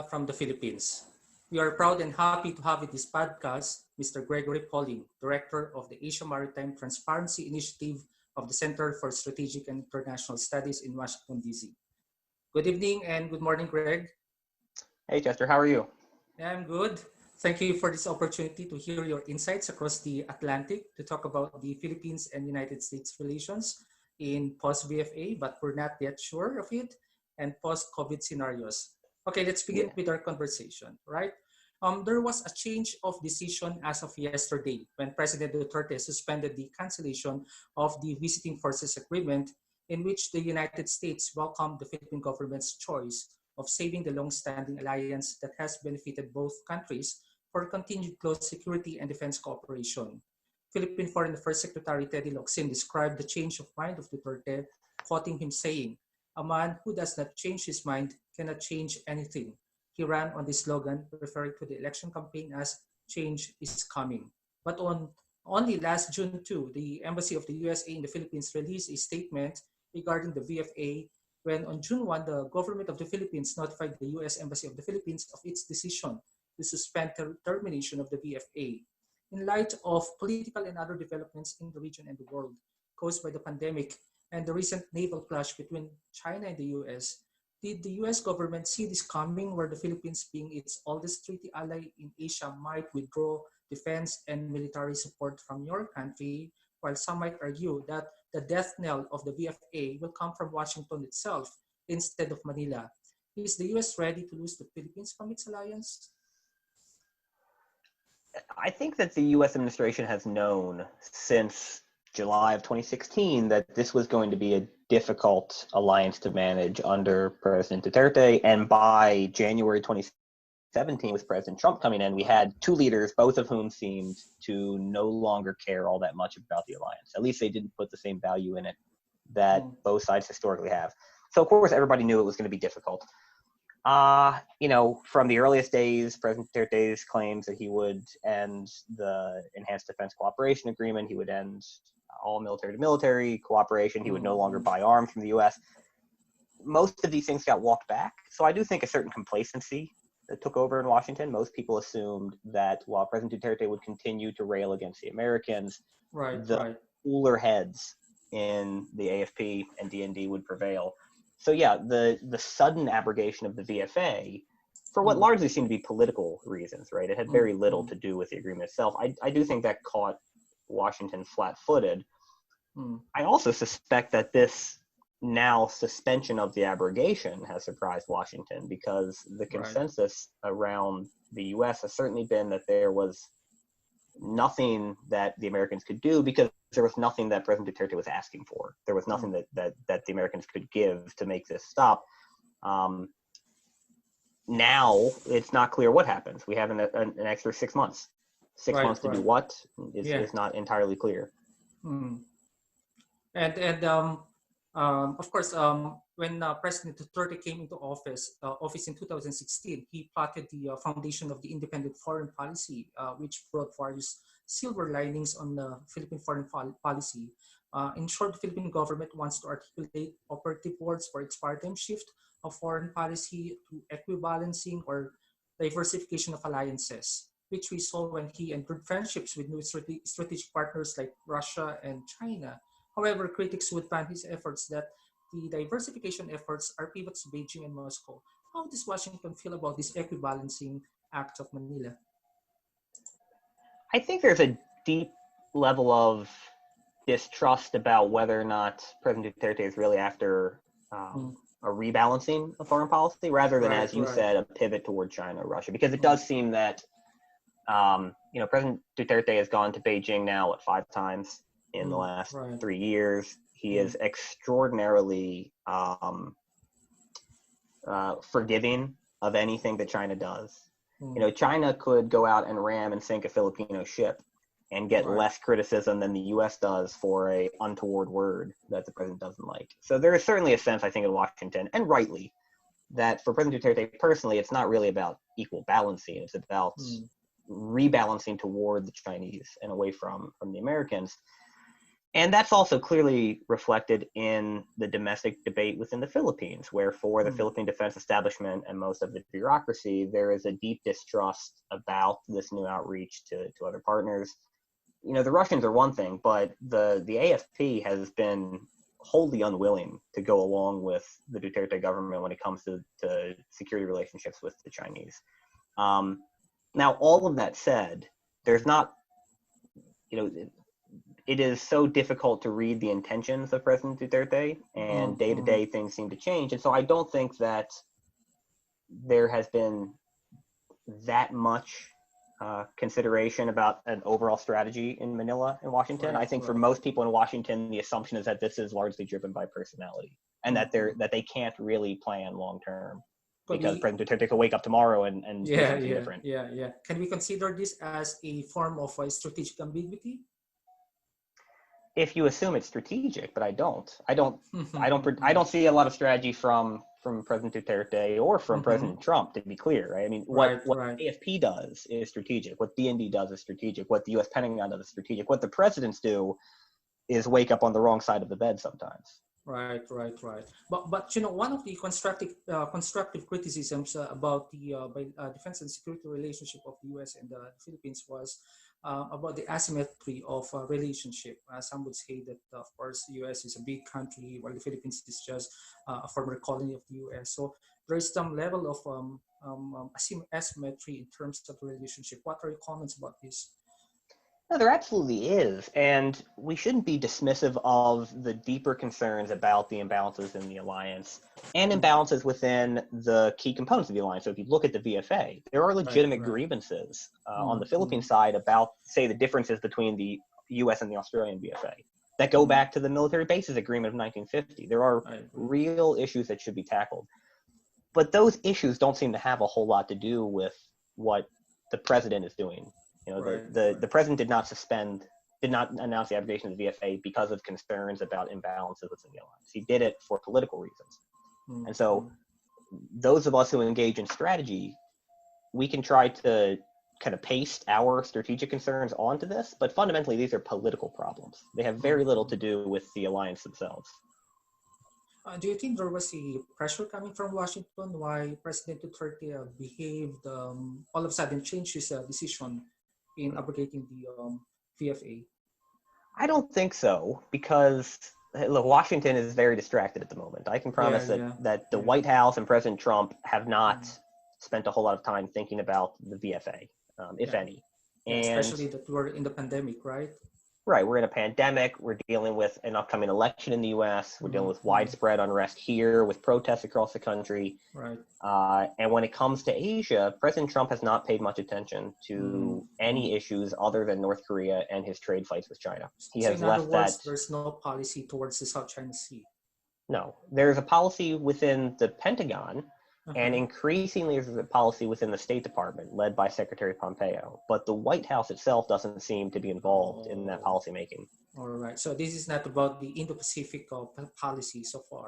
from the Philippines. We are proud and happy to have in this podcast Mr. Gregory, Director of the Asia Maritime Transparency Initiative of the Center for Strategic and International Studies in Washington, D.C. Good evening and good morning, Greg. Hey, Chester, how are you? I'm good. Thank you for this opportunity to hear your insights across the Atlantic to talk about the Philippines and United States relations in post-VFA, but we're not yet sure of it, and post-COVID scenarios. Okay, let's begin Yeah. with our conversation, right? There was a change of decision as of yesterday when President Duterte suspended the cancellation of the Visiting Forces Agreement, in which the United States welcomed the Philippine government's choice of saving the long-standing alliance that has benefited both countries for continued close security and defense cooperation. Philippine Foreign Affairs Secretary Teddy Locsin described the change of mind of Duterte, quoting him saying, "A man who does not change his mind cannot change anything." He ran on this slogan, referring to the election campaign as "Change is coming." But on only last June 2, the Embassy of the USA in the Philippines released a statement regarding the VFA when on June 1, the government of the Philippines notified the U.S. Embassy of the Philippines of its decision to suspend termination of the VFA. In light of political and other developments in the region and the world caused by the pandemic and the recent naval clash between China and the U.S., did the U.S. government see this coming where the Philippines, being its oldest treaty ally in Asia, might withdraw defense and military support from your country, while some might argue that the death knell of the VFA will come from Washington itself instead of Manila? Is the U.S. ready to lose the Philippines from its alliance? I think that the U.S. administration has known since July of 2016 that this was going to be a difficult alliance to manage under President Duterte. And by January 2017, with President Trump coming in, we had two leaders, both of whom seemed to no longer care all that much about the alliance. At least they didn't put the same value in it that both sides historically have. So, of course, everybody knew it was going to be difficult. From the earliest days, President Duterte's claims that he would end the Enhanced Defense Cooperation Agreement, he would end all military-to-military cooperation, he would no longer buy arms from the U.S. Most of these things got walked back. So I do think a certain complacency that took over in Washington. Most people assumed that while President Duterte would continue to rail against the Americans, the cooler heads in the AFP and DND would prevail. So yeah, the sudden abrogation of the VFA, for what largely seemed to be political reasons, right? It had very little to do with the agreement itself. I do think that caught Washington flat-footed. I also suspect that this now suspension of the abrogation has surprised Washington, because the consensus around the U.S. has certainly been that there was nothing that the Americans could do, because there was nothing that President Duterte was asking for. There was nothing that the Americans could give to make this stop. Now it's not clear what happens. We have an extra 6 months. Six months to do what is not entirely clear. And of course, when President Duterte came into office in 2016, he plotted the foundation of the independent foreign policy, which brought various silver linings on the Philippine foreign policy. In short, the Philippine government wants to articulate operative words for its paradigm shift of foreign policy to equibalancing or diversification of alliances, which we saw when he entered friendships with new strategic partners like Russia and China. However, critics would find his efforts that the diversification efforts are pivots to Beijing and Moscow. How does Washington feel about this equibalancing act of Manila? I think there's a deep level of distrust about whether or not President Duterte is really after a rebalancing of foreign policy, rather than, as you said, a pivot toward China or Russia. Because it does seem that, President Duterte has gone to Beijing now, 5 times in the last 3 years. He is extraordinarily forgiving of anything that China does. China could go out and ram and sink a Filipino ship and get less criticism than the U.S. does for a untoward word that the president doesn't like. So there is certainly a sense, I think, in Washington, and rightly, that for President Duterte personally, it's not really about equal balancing. It's about rebalancing toward the Chinese and away from the Americans. And that's also clearly reflected in the domestic debate within the Philippines, where for the Mm, Philippine defense establishment and most of the bureaucracy, there is a deep distrust about this new outreach to other partners. You know, the Russians are one thing, but the AFP has been wholly unwilling to go along with the Duterte government when it comes to security relationships with the Chinese. Um, Now, all of that said, there's not, you know, it is so difficult to read the intentions of President Duterte, and mm, day to mm. day things seem to change. And so I don't think that there has been that much consideration about an overall strategy in Manila and Washington. Right, I think for right. most people in Washington, the assumption is that this is largely driven by personality, and Mm, mm. that they can't really plan long term Could because we, President Duterte could wake up tomorrow and do yeah, something yeah, different. yeah, yeah. Can we consider this as a form of strategic ambiguity? If you assume it's strategic, but I don't. I don't see a lot of strategy from President Duterte or from Mm-hmm. President Trump, to be clear, right? I mean, Right, what right, AFP does is strategic. What DND does is strategic. What the U.S. Pentagon does is strategic. What the presidents do is wake up on the wrong side of the bed sometimes. right, right, right. But you know, one of the constructive criticisms about the defense and security relationship of the U.S. and the Philippines was about the asymmetry of relationship. Some would say that, of course, the U.S. is a big country, while the Philippines is just a former colony of the U.S. So there is some level of asymmetry in terms of the relationship. What are your comments about this? No, there absolutely is. And we shouldn't be dismissive of the deeper concerns about the imbalances in the alliance and Mm, imbalances within the key components of the alliance. So if you look at the VFA, there are right, legitimate right. grievances on the Mm, Philippine mm, side about, say, the differences between the US and the Australian VFA that go mm, back to the military bases agreement of 1950. There are I agree. real issues that should be tackled. But those issues don't seem to have a whole lot to do with what the president is doing. You know, Right, the right. president did not announce the abrogation of the VFA because of concerns about imbalances within the alliance. He did it for political reasons. Mm, And so mm. those of us who engage in strategy, we can try to kind of paste our strategic concerns onto this, but fundamentally these are political problems. They have very little to Mm. do with the alliance themselves. Do you think there was a pressure coming from Washington why President Duterte behaved all of a sudden changed his decision in abrogating the VFA? I don't think so because look, Washington is very distracted at the moment. I can Yeah, promise yeah, that the yeah. White House and President Trump have not Mm. spent a whole lot of time thinking about the VFA, if Yeah, any. yeah. And Especially that we're in the pandemic, right? right, we're in a pandemic. We're dealing with an upcoming election in the U.S. We're dealing Mm, with mm. widespread unrest here, with protests across the country. Right. And when it comes to Asia, President Trump has not paid much attention Mm, to mm. any issues other than North Korea and his trade fights with China. He So has in other left words, that. there's no policy towards the South China Sea. No, there's a policy within the Pentagon, and Uh-huh. increasingly there's a policy within the State Department led by Secretary Pompeo. But the White House itself doesn't seem to be involved in that Oh, policy making. all right. So this is not about the Indo-Pacific policy so far.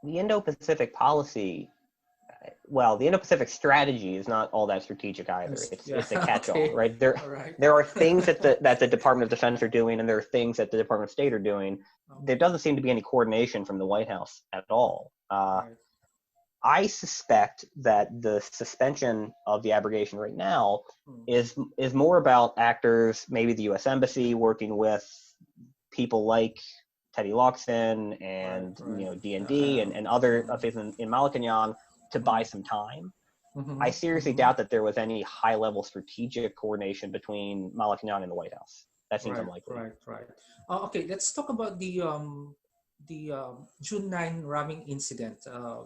The Indo Pacific policy, well, the Indo Pacific strategy is not all that strategic either. Yeah. It's a catch all, Okay. right? All right. There are things that the Department of Defense are doing, and there are things that the Department of State are doing. There Okay. doesn't seem to be any coordination from the White House at all. Right. I suspect that the suspension of the abrogation right now Mm. is more about actors, maybe the U.S. Embassy working with people like Teddy Locsin Right. and Right. DND and other officials in Malacanang to buy Mm. some time. I Mm-hmm. seriously Mm-hmm. doubt that there was any high level strategic coordination between Malacanang and the White House. That seems Right. unlikely. Right. Right. Okay. Let's talk about the June 9 ramming incident.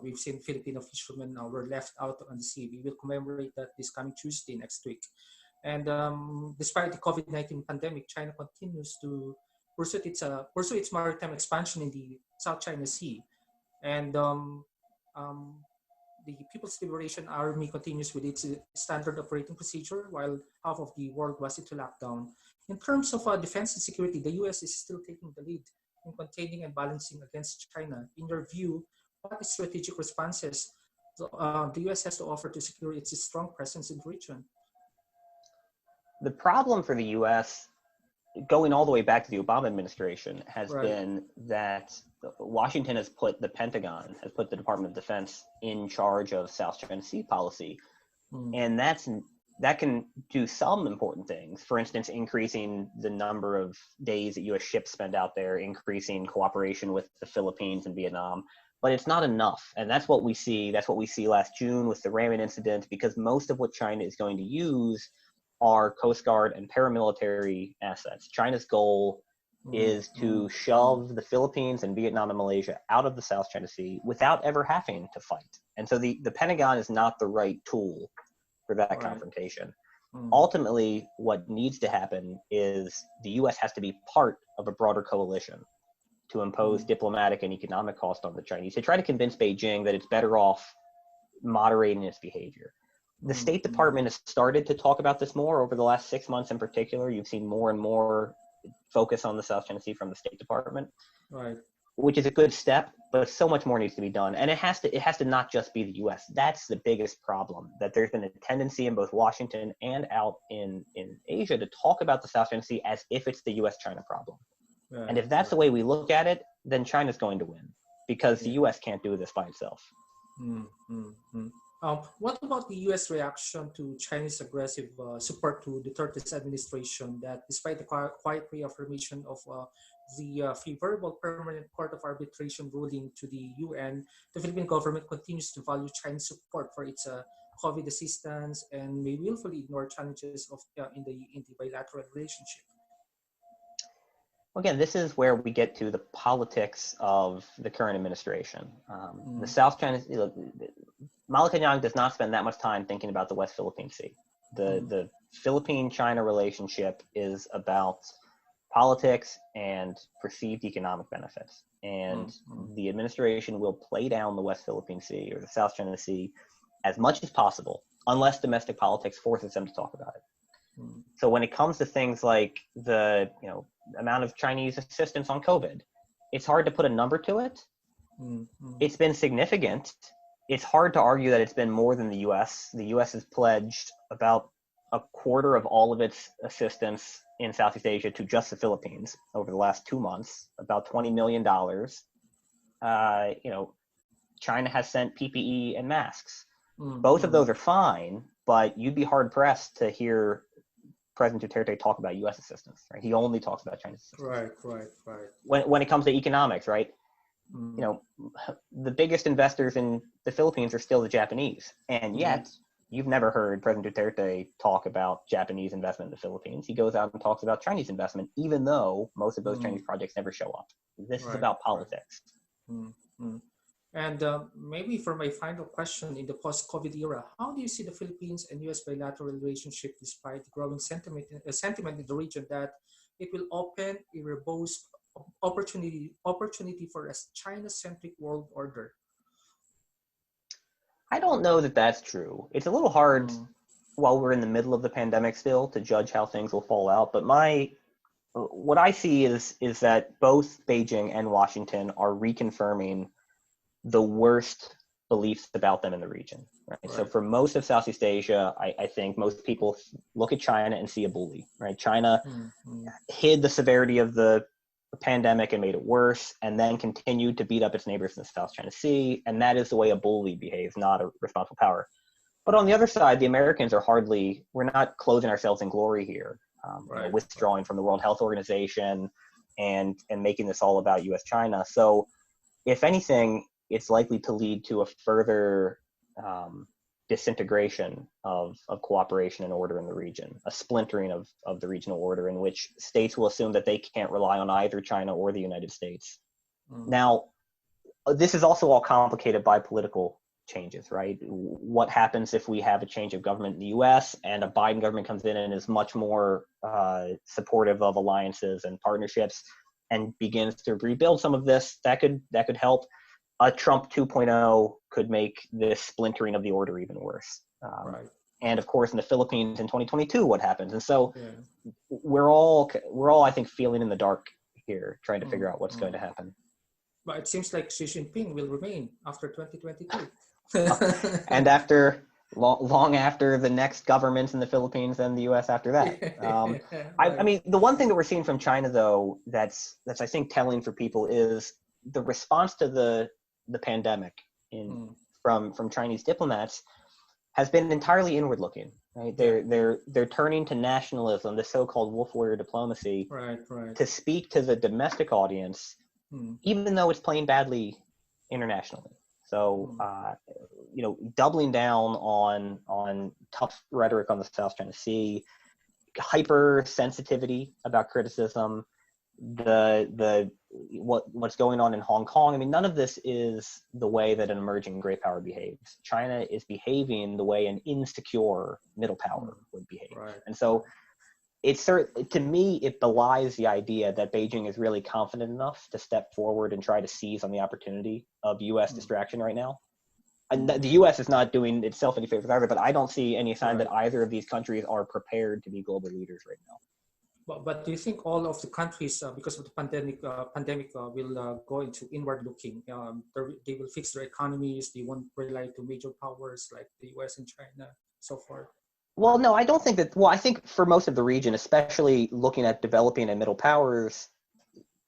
We've seen Filipino fishermen were left out on the sea. We will commemorate that this coming Tuesday next week. And despite the COVID-19 pandemic, China continues to pursue its maritime expansion in the South China Sea. And um, the People's Liberation Army continues with its standard operating procedure while half of the world was into lockdown. In terms of defense and security, the US is still taking the lead in containing and balancing against China. In your view, what strategic responses the US has to offer to secure its strong presence in the region? The problem for the U.S. going all the way back to the Obama administration, has Right. been that Washington has put the Pentagon, has put the Department of Defense in charge of South China Sea policy. Mm. And that can do some important things. For instance, increasing the number of days that U.S. ships spend out there, increasing cooperation with the Philippines and Vietnam. But it's not enough. And that's what we see. That's what we see last June with the ramen incident, because most of what China is going to use are Coast Guard and paramilitary assets. China's goal Mm. is Mm. to shove the Philippines and Vietnam and Malaysia out of the South China Sea without ever having to fight. And so the Pentagon is not the right tool for that Right. confrontation. Mm. Ultimately, what needs to happen is the U.S. has to be part of a broader coalition to impose diplomatic and economic cost on the Chinese, to try to convince Beijing that it's better off moderating its behavior. The Mm. State Mm. Department has started to talk about this more over the last 6 months in particular. You've seen more and more focus on the South China Sea from the State Department, Right. which is a good step, but so much more needs to be done. And it has to not just be the US. That's the biggest problem, that there's been a tendency in both Washington and out in Asia to talk about the South China Sea as if it's the US-China problem. Right. And if that's the way we look at it, then China's going to win, because the Yeah. US can't do this by itself. Mm. Mm. Mm. What about the U.S. reaction to Chinese aggressive support to Duterte's administration, that despite the quiet reaffirmation of the favorable Permanent Court of Arbitration ruling to the UN, the Philippine government continues to value Chinese support for its COVID assistance and may willfully ignore challenges of in the bilateral relationship? Again, this is where we get to the politics of the current administration. The Mm. South China, Malacanang does not spend that much time thinking about the West Philippine Sea. Mm. The Philippine-China relationship is about politics and perceived economic benefits. And Mm. Mm. the administration will play down the West Philippine Sea or the South China Sea as much as possible, unless domestic politics forces them to talk about it. Mm. So when it comes to things like the amount of Chinese assistance on COVID, it's hard to put a number to it. Mm. Mm. It's been significant. It's hard to argue that it's been more than the U.S. The U.S. has pledged about a quarter of all of its assistance in Southeast Asia to just the Philippines over the last 2 months, about $20 million. China has sent PPE and masks. Mm. Both of Mm. those are fine, but you'd be hard pressed to hear President Duterte talk about U.S. assistance, right? He only talks about China's assistance. Right. Right. Right. When it comes to economics, right? Mm. The biggest investors in the Philippines are still the Japanese, and Mm. yet you've never heard President Duterte talk about Japanese investment in the Philippines. He goes out and talks about Chinese investment, even though most of those Mm. Chinese projects never show up. This is Right. about Right. politics. Mm. Mm. And maybe for my final question, in the post-COVID era, how do you see the Philippines and U.S. bilateral relationship despite the growing sentiment in the region that it will open a robust opportunity for a China-centric world order? I don't know that that's true. It's a little hard Mm. while we're in the middle of the pandemic still to judge how things will fall out. But what I see is that both Beijing and Washington are reconfirming the worst beliefs about them in the region. Right. So Right. for most of Southeast Asia, I think most people look at China and see a bully. Right. China Mm. Mm. hid the severity of the pandemic and made it worse, and then continued to beat up its neighbors in the South China Sea. And that is the way a bully behaves, not a responsible power. But on the other side, the Americans we're not closing ourselves in glory here, Right. Right. withdrawing from the World Health Organization and making this all about US China. So if anything, it's likely to lead to a further disintegration of cooperation and order in the region, a splintering of the regional order in which states will assume that they can't rely on either China or the United States. Mm. Now, this is also all complicated by political changes, right? What happens if we have a change of government in the US and a Biden government comes in and is much more supportive of alliances and partnerships and begins to rebuild some of this? That could help. A Trump 2.0 could make this splintering of the order even worse. Right. And of course, in the Philippines in 2022, what happens? And so Yeah. we're all, I think, feeling in the dark here, trying to Mm. figure out what's going Mm. to happen. But it seems like Xi Jinping will remain after 2022. And after long after the next governments in the Philippines and the U.S. after that. I Right. mean, the one thing that we're seeing from China, though, that's I think telling for people is the response to the pandemic Mm. from Chinese diplomats has been entirely inward looking. Right? Yeah. They're turning to nationalism, the so-called wolf warrior diplomacy, Right. Right. to speak to the domestic audience, Mm. even though it's playing badly internationally. So, Mm. doubling down on tough rhetoric on the South China Sea, hyper sensitivity about criticism, what's going on in Hong Kong. I mean, none of this is the way that an emerging great power behaves. China is behaving the way an insecure middle power Mm. would behave, Right. and so to me, it belies the idea that Beijing is really confident enough to step forward and try to seize on the opportunity of U.S. Mm. distraction right now. And Mm. the U.S. is not doing itself any favors either, but I don't see any sign Right. that either of these countries are prepared to be global leaders right now. But do you think all of the countries, because of the pandemic, will go into inward looking? They will fix their economies. They won't rely to major powers like the U.S. and China, so forth. Well, no, I don't think that. Well, I think for most of the region, especially looking at developing and middle powers,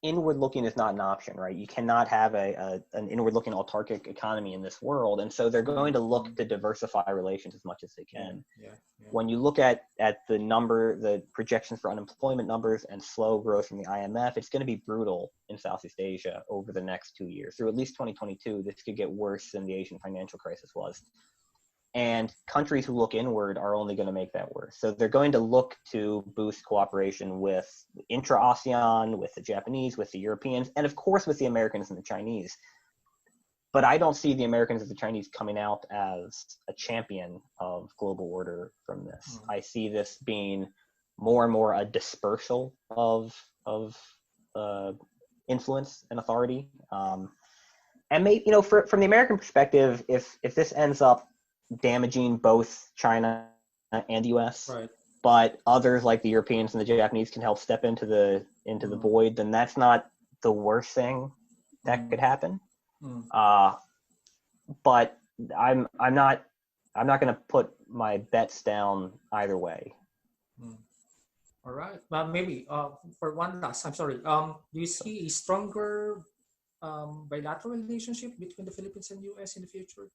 inward looking is not an option, right? You cannot have an inward looking autarkic economy in this world. And so they're going to look to diversify relations as much as they can. Yeah. When you look at the projections for unemployment numbers and slow growth from the IMF, it's going to be brutal in Southeast Asia over the next 2 years. Through at least 2022, this could get worse than the Asian financial crisis was. And countries who look inward are only going to make that worse. So they're going to look to boost cooperation with intra-ASEAN, with the Japanese, with the Europeans, and of course with the Americans and the Chinese. But I don't see the Americans or the Chinese coming out as a champion of global order from this. I see this being more and more a dispersal of influence and authority. And maybe, from the American perspective, if this ends up damaging both China and the U.S., Right. but others like the Europeans and the Japanese can help step into the void, then that's not the worst thing that could happen. But I'm not going to put my bets down either way. All right. Well, maybe for one last, I'm sorry. Do you see a stronger bilateral relationship between the Philippines and U.S. in the future?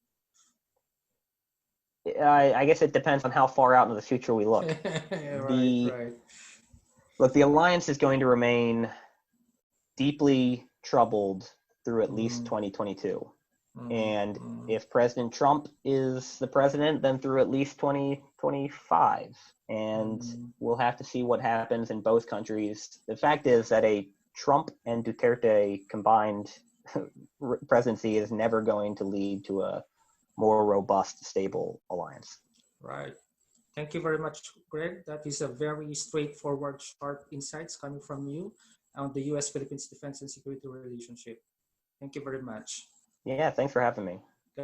I guess it depends on how far out into the future we look. Right. The alliance is going to remain deeply troubled through at least 2022. And if President Trump is the president, then through at least 2025. And we'll have to see what happens in both countries. The fact is that a Trump and Duterte combined presidency is never going to lead to a more robust, stable alliance. Right. Thank you very much, Greg. That is a very straightforward, sharp insights coming from you on the U.S.-Philippines defense and security relationship. Thank you very much. Yeah, thanks for having me.